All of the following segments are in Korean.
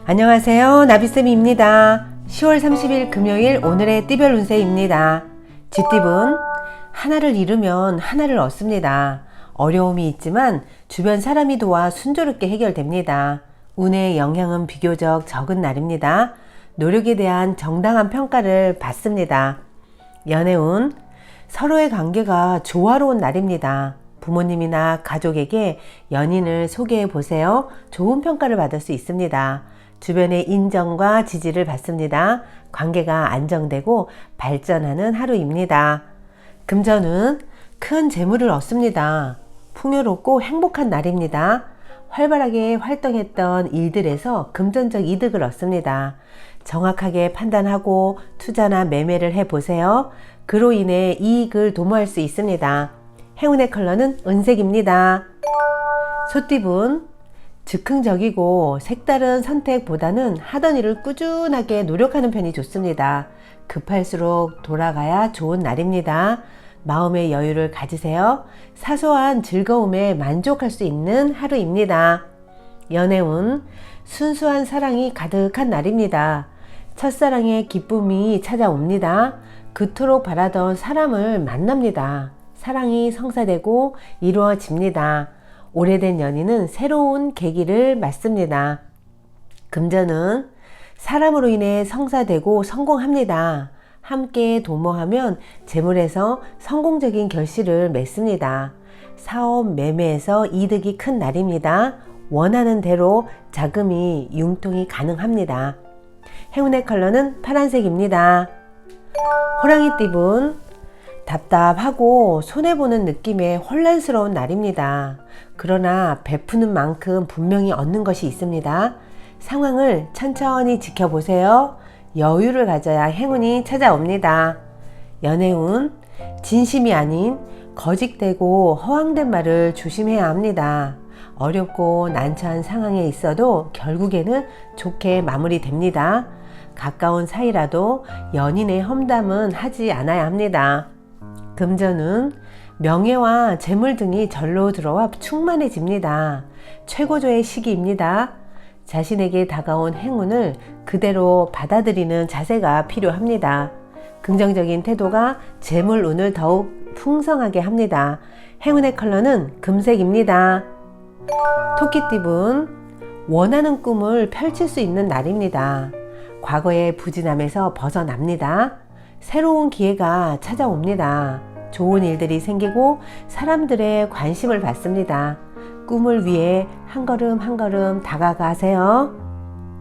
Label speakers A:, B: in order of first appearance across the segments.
A: 안녕하세요, 나비쌤입니다. 10월 30일 금요일 오늘의 띠별 운세입니다. 쥐띠분, 하나를 잃으면 하나를 얻습니다. 어려움이 있지만 주변 사람이 도와 순조롭게 해결됩니다. 운의 영향은 비교적 적은 날입니다. 노력에 대한 정당한 평가를 받습니다. 연애운, 서로의 관계가 조화로운 날입니다. 부모님이나 가족에게 연인을 소개해 보세요. 좋은 평가를 받을 수 있습니다. 주변의 인정과 지지를 받습니다. 관계가 안정되고 발전하는 하루입니다. 금전은 큰 재물을 얻습니다. 풍요롭고 행복한 날입니다. 활발하게 활동했던 일들에서 금전적 이득을 얻습니다. 정확하게 판단하고 투자나 매매를 해보세요. 그로 인해 이익을 도모할 수 있습니다. 행운의 컬러는 은색입니다. 소띠분, 즉흥적이고 색다른 선택보다는 하던 일을 꾸준하게 노력하는 편이 좋습니다. 급할수록 돌아가야 좋은 날입니다. 마음의 여유를 가지세요. 사소한 즐거움에 만족할 수 있는 하루입니다. 연애운, 순수한 사랑이 가득한 날입니다. 첫사랑의 기쁨이 찾아옵니다. 그토록 바라던 사람을 만납니다. 사랑이 성사되고 이루어집니다. 오래된 연인은 새로운 계기를 맞습니다. 금전은 사람으로 인해 성사되고 성공합니다. 함께 도모하면 재물에서 성공적인 결실을 맺습니다. 사업 매매에서 이득이 큰 날입니다. 원하는 대로 자금이 융통이 가능합니다. 행운의 컬러는 파란색입니다. 호랑이띠분, 답답하고 손해보는 느낌의 혼란스러운 날입니다. 그러나 베푸는 만큼 분명히 얻는 것이 있습니다. 상황을 천천히 지켜보세요. 여유를 가져야 행운이 찾아옵니다. 연애운, 진심이 아닌 거짓되고 허황된 말을 조심해야 합니다. 어렵고 난처한 상황에 있어도 결국에는 좋게 마무리됩니다. 가까운 사이라도 연인의 험담은 하지 않아야 합니다. 금전은 명예와 재물 등이 절로 들어와 충만해집니다. 최고조의 시기입니다. 자신에게 다가온 행운을 그대로 받아들이는 자세가 필요합니다. 긍정적인 태도가 재물 운을 더욱 풍성하게 합니다. 행운의 컬러는 금색입니다. 토끼띠분, 원하는 꿈을 펼칠 수 있는 날입니다. 과거의 부진함에서 벗어납니다. 새로운 기회가 찾아옵니다. 좋은 일들이 생기고 사람들의 관심을 받습니다. 꿈을 위해 한 걸음 한 걸음 다가가세요.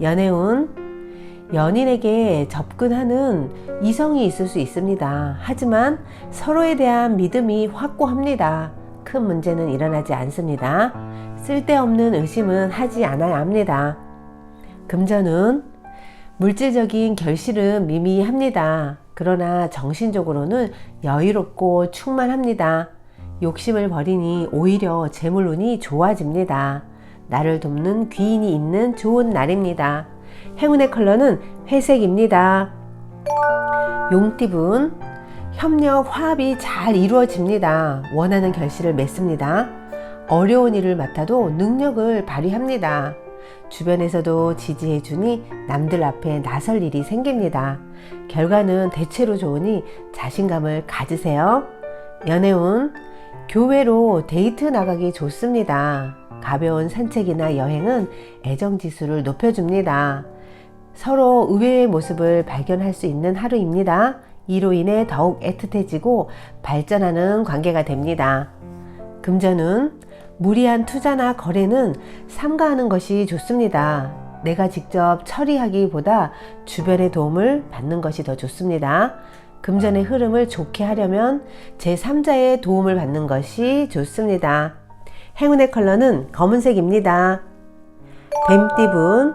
A: 연애운, 연인에게 접근하는 이성이 있을 수 있습니다. 하지만 서로에 대한 믿음이 확고합니다. 큰 문제는 일어나지 않습니다. 쓸데없는 의심은 하지 않아야 합니다. 금전은 물질적인 결실은 미미합니다. 그러나 정신적으로는 여유롭고 충만합니다. 욕심을 버리니 오히려 재물운이 좋아집니다. 나를 돕는 귀인이 있는 좋은 날입니다. 행운의 컬러는 회색입니다. 용띠분, 협력, 화합이 잘 이루어집니다. 원하는 결실을 맺습니다. 어려운 일을 맡아도 능력을 발휘합니다. 주변에서도 지지해주니 남들 앞에 나설 일이 생깁니다. 결과는 대체로 좋으니 자신감을 가지세요. 연애운, 교외로 데이트 나가기 좋습니다. 가벼운 산책이나 여행은 애정지수를 높여줍니다. 서로 의외의 모습을 발견할 수 있는 하루입니다. 이로 인해 더욱 애틋해지고 발전하는 관계가 됩니다. 금전은 무리한 투자나 거래는 삼가하는 것이 좋습니다. 내가 직접 처리하기보다 주변의 도움을 받는 것이 더 좋습니다. 금전의 흐름을 좋게 하려면 제3자의 도움을 받는 것이 좋습니다. 행운의 컬러는 검은색입니다. 뱀띠분,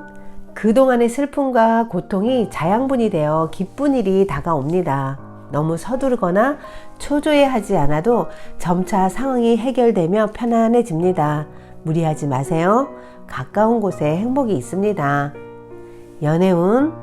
A: 그동안의 슬픔과 고통이 자양분이 되어 기쁜 일이 다가옵니다. 너무 서두르거나 초조해하지 않아도 점차 상황이 해결되며 편안해집니다. 무리하지 마세요. 가까운 곳에 행복이 있습니다. 연애운,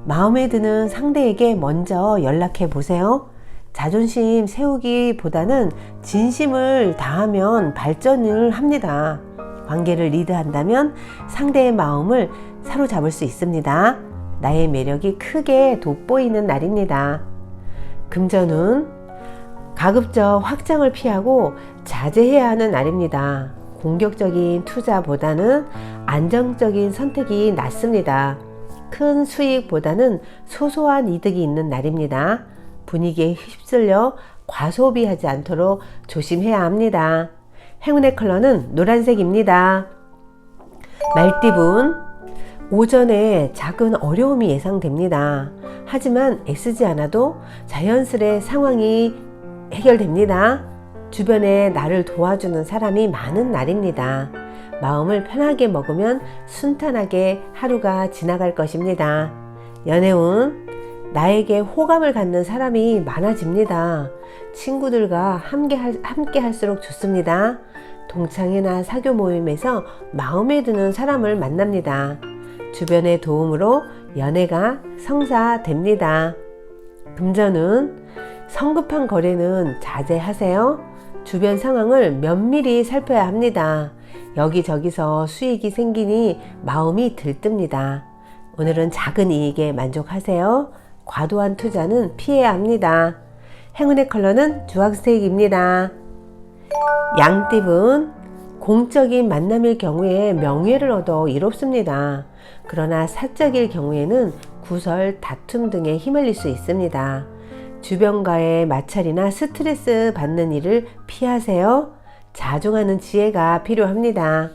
A: 마음에 드는 상대에게 먼저 연락해 보세요. 자존심 세우기보다는 진심을 다하면 발전을 합니다. 관계를 리드한다면 상대의 마음을 사로잡을 수 있습니다. 나의 매력이 크게 돋보이는 날입니다. 금전운 가급적 확장을 피하고 자제해야 하는 날입니다. 공격적인 투자보다는 안정적인 선택이 낫습니다. 큰 수익보다는 소소한 이득이 있는 날입니다. 분위기에 휩쓸려 과소비하지 않도록 조심해야 합니다. 행운의 컬러는 노란색입니다. 말띠분 오전에 작은 어려움이 예상됩니다. 하지만 애쓰지 않아도 자연스레 상황이 해결됩니다. 주변에 나를 도와주는 사람이 많은 날입니다. 마음을 편하게 먹으면 순탄하게 하루가 지나갈 것입니다. 연애운 나에게 호감을 갖는 사람이 많아집니다. 친구들과 함께 할수록 좋습니다. 동창회나 사교 모임에서 마음에 드는 사람을 만납니다. 주변의 도움으로 연애가 성사됩니다. 금전은 성급한 거래는 자제하세요. 주변 상황을 면밀히 살펴야 합니다. 여기저기서 수익이 생기니 마음이 들뜹니다. 오늘은 작은 이익에 만족하세요. 과도한 투자는 피해야 합니다. 행운의 컬러는 주황색입니다. 양띠분 공적인 만남일 경우에 명예를 얻어 이롭습니다. 그러나 사적일 경우에는 구설, 다툼 등에 휘말릴 수 있습니다. 주변과의 마찰이나 스트레스 받는 일을 피하세요. 자중하는 지혜가 필요합니다.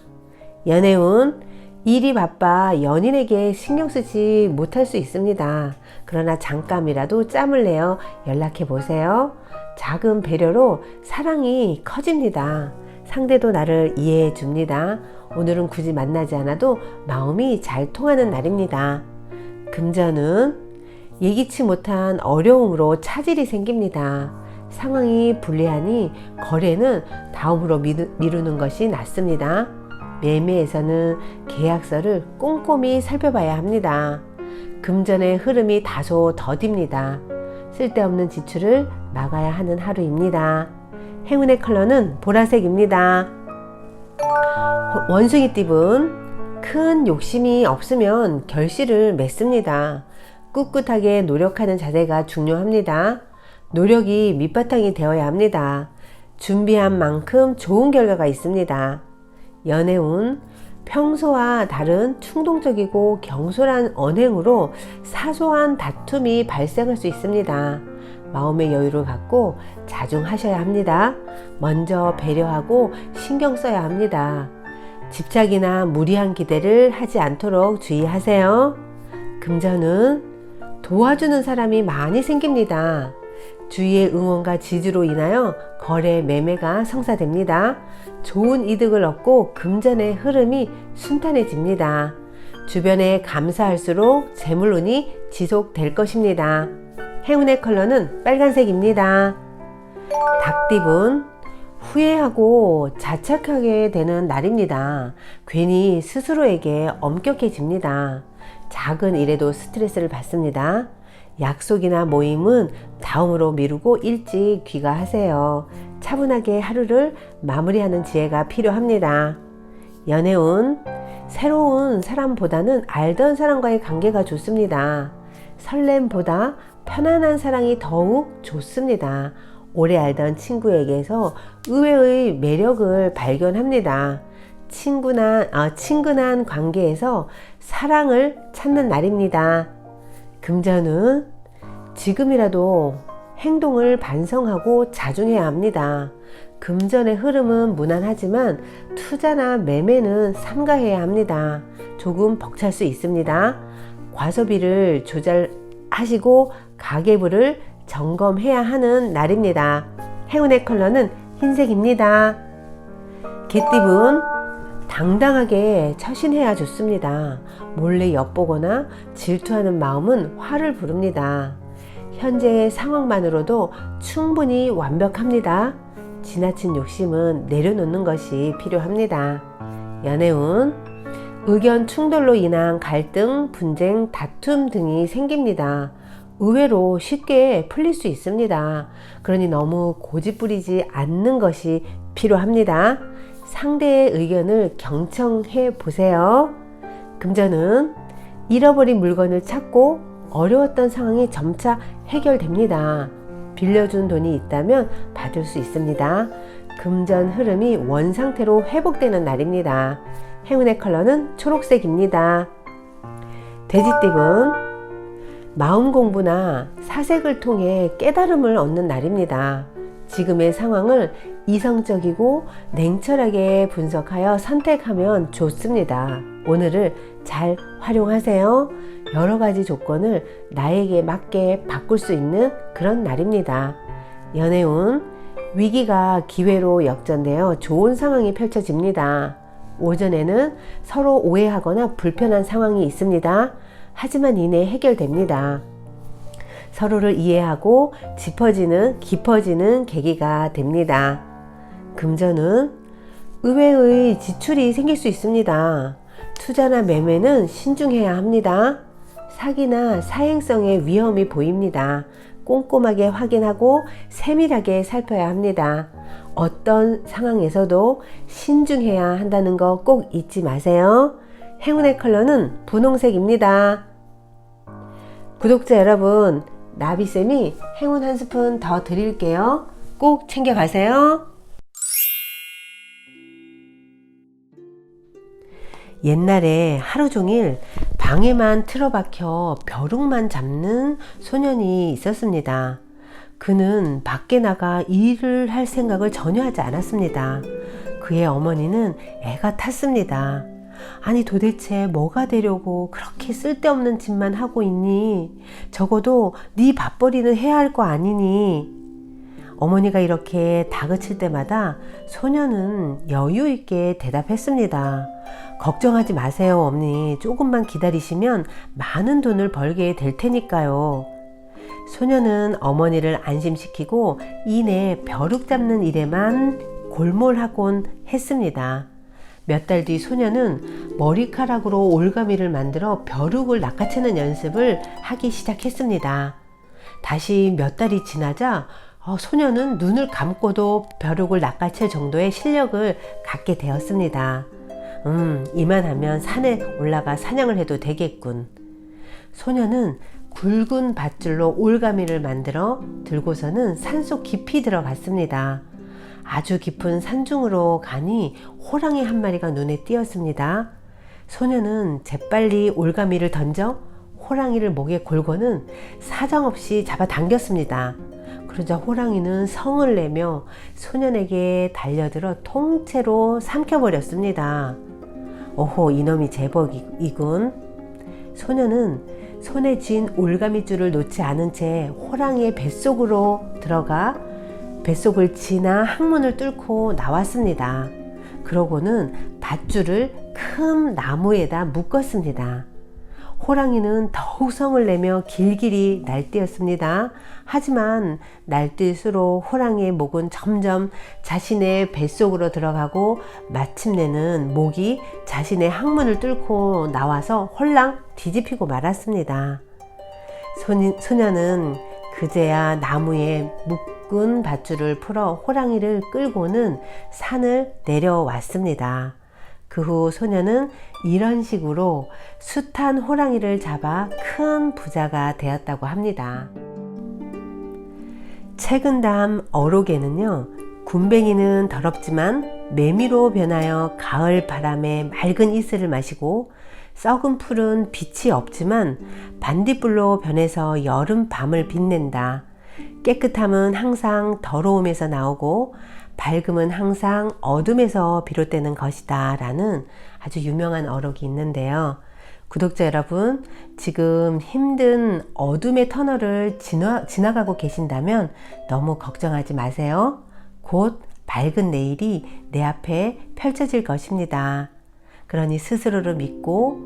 A: 연애운 일이 바빠 연인에게 신경 쓰지 못할 수 있습니다. 그러나 잠깐이라도 짬을 내어 연락해 보세요. 작은 배려로 사랑이 커집니다. 상대도 나를 이해해 줍니다. 오늘은 굳이 만나지 않아도 마음이 잘 통하는 날입니다. 금전은 예기치 못한 어려움으로 차질이 생깁니다. 상황이 불리하니 거래는 다음으로 미루는 것이 낫습니다. 매매에서는 계약서를 꼼꼼히 살펴봐야 합니다. 금전의 흐름이 다소 더딥니다. 쓸데없는 지출을 막아야 하는 하루입니다. 행운의 컬러는 보라색입니다. 원숭이띠분 큰 욕심이 없으면 결실을 맺습니다. 꿋꿋하게 노력하는 자세가 중요합니다. 노력이 밑바탕이 되어야 합니다. 준비한 만큼 좋은 결과가 있습니다. 연애운 평소와 다른 충동적이고 경솔한 언행으로 사소한 다툼이 발생할 수 있습니다. 마음의 여유를 갖고 자중하셔야 합니다. 먼저 배려하고 신경 써야 합니다. 집착이나 무리한 기대를 하지 않도록 주의하세요. 금전은 도와주는 사람이 많이 생깁니다. 주위의 응원과 지지로 인하여 거래 매매가 성사됩니다. 좋은 이득을 얻고 금전의 흐름이 순탄해집니다. 주변에 감사할수록 재물운이 지속될 것입니다. 행운의 컬러는 빨간색입니다. 닭띠분 후회하고 자책하게 되는 날입니다. 괜히 스스로에게 엄격해집니다. 작은 일에도 스트레스를 받습니다. 약속이나 모임은 다음으로 미루고 일찍 귀가하세요. 차분하게 하루를 마무리하는 지혜가 필요합니다. 연애운 새로운 사람보다는 알던 사람과의 관계가 좋습니다. 설렘보다 편안한 사랑이 더욱 좋습니다. 오래 알던 친구에게서 의외의 매력을 발견합니다. 친근한 관계에서 사랑을 찾는 날입니다. 금전은 지금이라도 행동을 반성하고 자중해야 합니다. 금전의 흐름은 무난하지만 투자나 매매는 삼가해야 합니다. 조금 벅찰 수 있습니다. 과소비를 조절하시고 가계부를 점검해야 하는 날입니다. 행운의 컬러는 흰색입니다. 개띠분 당당하게 처신해야 좋습니다. 몰래 엿보거나 질투하는 마음은 화를 부릅니다. 현재의 상황만으로도 충분히 완벽합니다. 지나친 욕심은 내려놓는 것이 필요합니다. 연애운 의견 충돌로 인한 갈등, 분쟁, 다툼 등이 생깁니다. 의외로 쉽게 풀릴 수 있습니다. 그러니 너무 고집부리지 않는 것이 필요합니다. 상대의 의견을 경청해 보세요. 금전은 잃어버린 물건을 찾고 어려웠던 상황이 점차 해결됩니다. 빌려준 돈이 있다면 받을 수 있습니다. 금전 흐름이 원상태로 회복되는 날입니다. 행운의 컬러는 초록색입니다. 돼지띠은 마음 공부나 사색을 통해 깨달음을 얻는 날입니다. 지금의 상황을 이성적이고 냉철하게 분석하여 선택하면 좋습니다. 오늘을 잘 활용하세요. 여러 가지 조건을 나에게 맞게 바꿀 수 있는 그런 날입니다. 연애운 위기가 기회로 역전되어 좋은 상황이 펼쳐집니다. 오전에는 서로 오해하거나 불편한 상황이 있습니다. 하지만 이내 해결됩니다. 서로를 이해하고 깊어지는 계기가 됩니다. 금전은 의외의 지출이 생길 수 있습니다. 투자나 매매는 신중해야 합니다. 사기나 사행성의 위험이 보입니다. 꼼꼼하게 확인하고 세밀하게 살펴야 합니다. 어떤 상황에서도 신중해야 한다는 거 꼭 잊지 마세요. 행운의 컬러는 분홍색입니다. 구독자 여러분, 나비쌤이 행운 한 스푼 더 드릴게요. 꼭 챙겨가세요. 옛날에 하루 종일 방에만 틀어박혀 벼룩만 잡는 소년이 있었습니다. 그는 밖에 나가 일을 할 생각을 전혀 하지 않았습니다. 그의 어머니는 애가 탔습니다. 아니 도대체 뭐가 되려고 그렇게 쓸데없는 짓만 하고 있니? 적어도 네 밥벌이는 해야 할 거 아니니? 어머니가 이렇게 다그칠 때마다 소년은 여유 있게 대답했습니다. 걱정하지 마세요, 어머니. 조금만 기다리시면 많은 돈을 벌게 될 테니까요. 소년은 어머니를 안심시키고 이내 벼룩 잡는 일에만 골몰하곤 했습니다. 몇 달 뒤 소년은 머리카락으로 올가미를 만들어 벼룩을 낚아채는 연습을 하기 시작했습니다. 다시 몇 달이 지나자 소년은 눈을 감고도 벼룩을 낚아챌 정도의 실력을 갖게 되었습니다. 이만하면 산에 올라가 사냥을 해도 되겠군. 소년은 굵은 밧줄로 올가미를 만들어 들고서는 산속 깊이 들어갔습니다. 아주 깊은 산중으로 가니 호랑이 한 마리가 눈에 띄었습니다. 소년은 재빨리 올가미를 던져 호랑이를 목에 골고는 사정없이 잡아당겼습니다. 그러자 호랑이는 성을 내며 소년에게 달려들어 통째로 삼켜버렸습니다. 오호, 이놈이 제법이군. 소년은 손에 쥔 올가미줄을 놓지 않은 채 호랑이의 뱃속으로 들어가 뱃속을 지나 항문을 뚫고 나왔습니다. 그러고는 밧줄을 큰 나무에다 묶었습니다. 호랑이는 더욱 성을 내며 길길이 날뛰었습니다. 하지만 날뛸수록 호랑이의 목은 점점 자신의 뱃속으로 들어가고 마침내는 목이 자신의 항문을 뚫고 나와서 홀랑 뒤집히고 말았습니다. 소년은 그제야 나무에 묶은 밧줄을 풀어 호랑이를 끌고는 산을 내려왔습니다. 그 후 소년은 이런 식으로 숱한 호랑이를 잡아 큰 부자가 되었다고 합니다. 책은담 어록에는요, 군뱅이는 더럽지만 매미로 변하여 가을 바람에 맑은 이슬을 마시고 썩은 풀은 빛이 없지만 반딧불로 변해서 여름 밤을 빛낸다. 깨끗함은 항상 더러움에서 나오고 밝음은 항상 어둠에서 비롯되는 것이다 라는 아주 유명한 어록이 있는데요. 구독자 여러분, 지금 힘든 어둠의 터널을 지나가고 계신다면 너무 걱정하지 마세요. 곧 밝은 내일이 내 앞에 펼쳐질 것입니다. 그러니 스스로를 믿고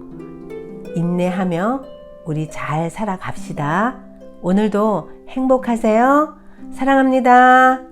A: 인내하며 우리 잘 살아갑시다. 오늘도 행복하세요. 사랑합니다.